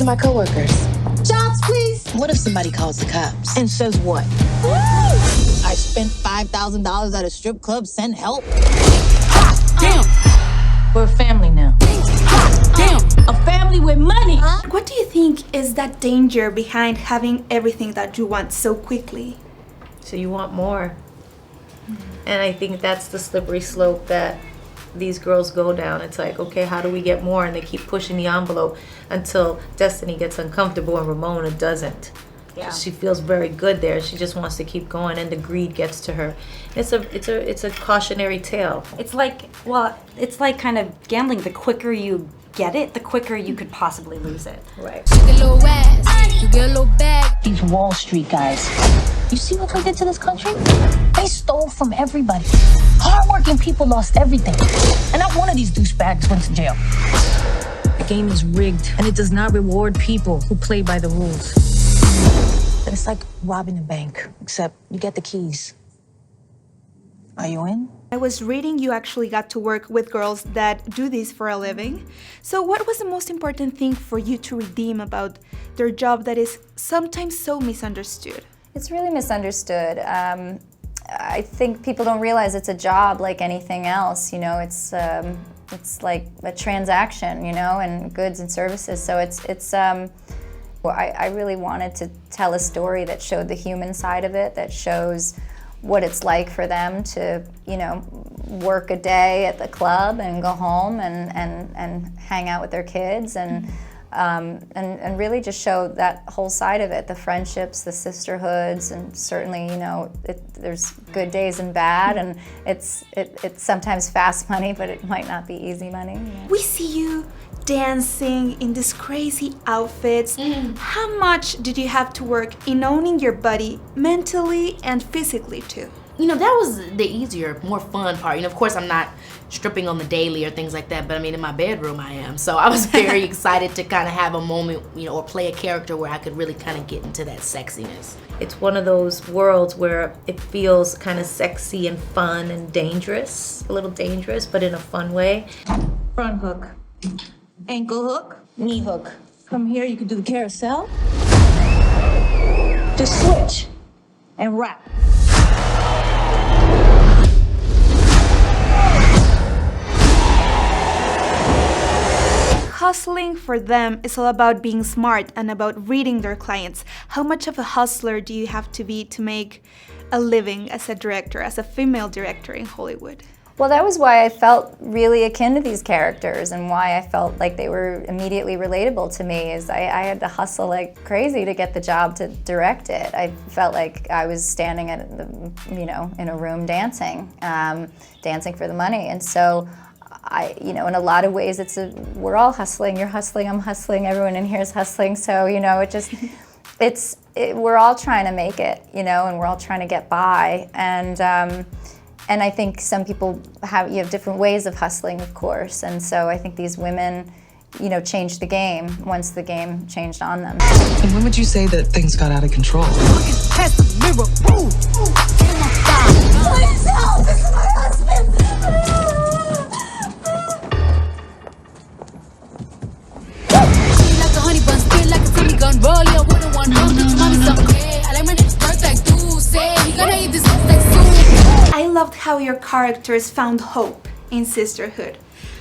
my coworkers. Jobs, please. What if somebody calls the cops? And says what? Woo! I spent $5,000 at a strip club. Send help. Damn! We're a family now. Damn! A family with money. What do you think is that danger behind having everything that you want so quickly? So you want more. And I think that's the slippery slope that these girls go down. It's like, okay, how do we get more? And they keep pushing the envelope until Destiny gets uncomfortable and Ramona doesn't. Yeah. She feels very good there. She just wants to keep going, and the greed gets to her. It's a cautionary tale. It's like kind of gambling. The quicker you get it, the quicker you could possibly lose it. Right. You get a little ass, you get a little bag. These Wall Street guys. You see what they did to this country? They stole from everybody. Hardworking people lost everything. And not one of these douchebags went to jail. The game is rigged, and it does not reward people who play by the rules. And it's like robbing a bank, except you get the keys. Are you in? I was reading you actually got to work with girls that do this for a living. So what was the most important thing for you to redeem about their job that is sometimes so misunderstood? It's really misunderstood. I think people don't realize it's a job like anything else. You know, it's like a transaction, you know, and goods and services. So well, I really wanted to tell a story that showed the human side of it, that shows what it's like for them to, you know, work a day at the club and go home and hang out with their kids and really just show that whole side of it, the friendships, the sisterhoods, and certainly, you know, there's good days and bad, and it's sometimes fast money, but it might not be easy money. You know? We see you dancing in these crazy outfits. How much did you have to work in owning your body mentally and physically too? You know, that was the easier, more fun part. You know, of course, I'm not stripping on the daily or things like that, but I mean, in my bedroom I am. So I was very excited to kind of have a moment, you know, or play a character where I could really kind of get into that sexiness. It's one of those worlds where it feels kind of sexy and fun and dangerous, a little dangerous, but in a fun way. Front hook, ankle hook, knee hook. From here, you can do the carousel. Just switch and wrap. Hustling for them is all about being smart and about reading their clients. How much of a hustler do you have to be to make a living as a director, as a female director in Hollywood? Well, that was why I felt really akin to these characters, and why I felt like they were immediately relatable to me. Is I had to hustle like crazy to get the job to direct it. I felt like I was standing at in a room dancing, dancing for the money, and so. In a lot of ways, we're all hustling. You're hustling, I'm hustling, everyone in here is hustling. So, you know, we're all trying to make it, you know, and we're all trying to get by. And I think some people have different ways of hustling, of course. And so I think these women, you know, changed the game once the game changed on them. And when would you say that things got out of control? Looking past the mirror, ooh, Please help! This is my husband! honey bun, spin like a Timmy gun, roll your wooden one, roll this money some way. I like my niggas perfect, dude, say he gonna eat this like soon. I loved how your characters found hope in sisterhood.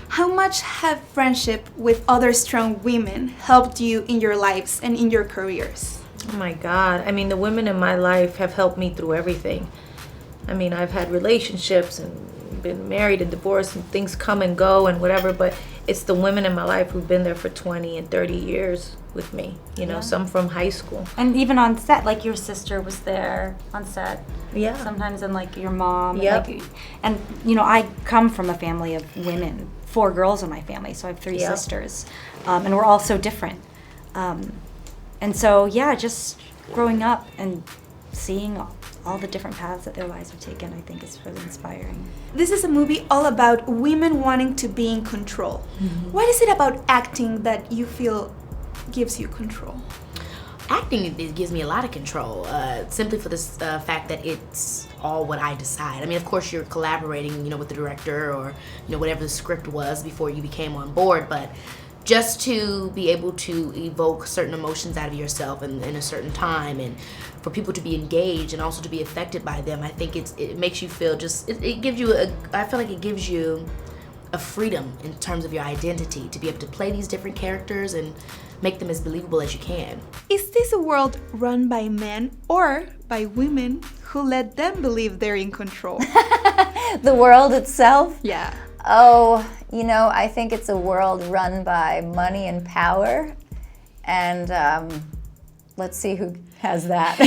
How much have friendship with other strong women helped you in your lives and in your careers? Oh my God. I mean, the women in my life have helped me through everything. I mean, I've had relationships and been married and divorced and things come and go and whatever, but it's the women in my life who've been there for 20 and 30 years with me, you know, some from high school. And even on set, like your sister was there on set. Yeah. Sometimes, and like your mom. Yep. And you know, I come from a family of women, 4 girls in my family, so I have 3 Yep. sisters. And we're all so different. And so, yeah, just growing up and seeing all the different paths that their lives have taken, I think is really inspiring. This is a movie all about women wanting to be in control. Mm-hmm. What is it about acting that you feel gives you control? Acting, it gives me a lot of control, simply for this fact that it's all what I decide. I mean, of course, you're collaborating, you know, with the director or, you know, whatever the script was before you became on board, but just to be able to evoke certain emotions out of yourself in a certain time, and for people to be engaged and also to be affected by them, I think it makes you feel it gives you I feel like it gives you a freedom in terms of your identity to be able to play these different characters and make them as believable as you can. Is this a world run by men or by women who let them believe they're in control? The world itself? Yeah. Oh, I think it's a world run by money and power, and let's see who has that.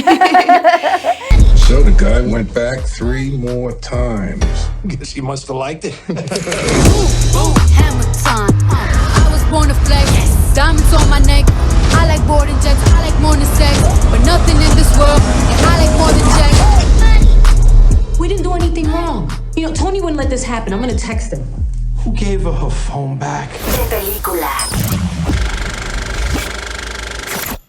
So the guy went back 3 more times. Guess he must have liked it. Boom, hammer time. I was born to flex. Diamonds on my neck. I like boarding jets. I like more than sex. But nothing in this world. And I like more than checks. We didn't do anything wrong. Tony wouldn't let this happen. I'm gonna text him. Who gave her phone back? Película.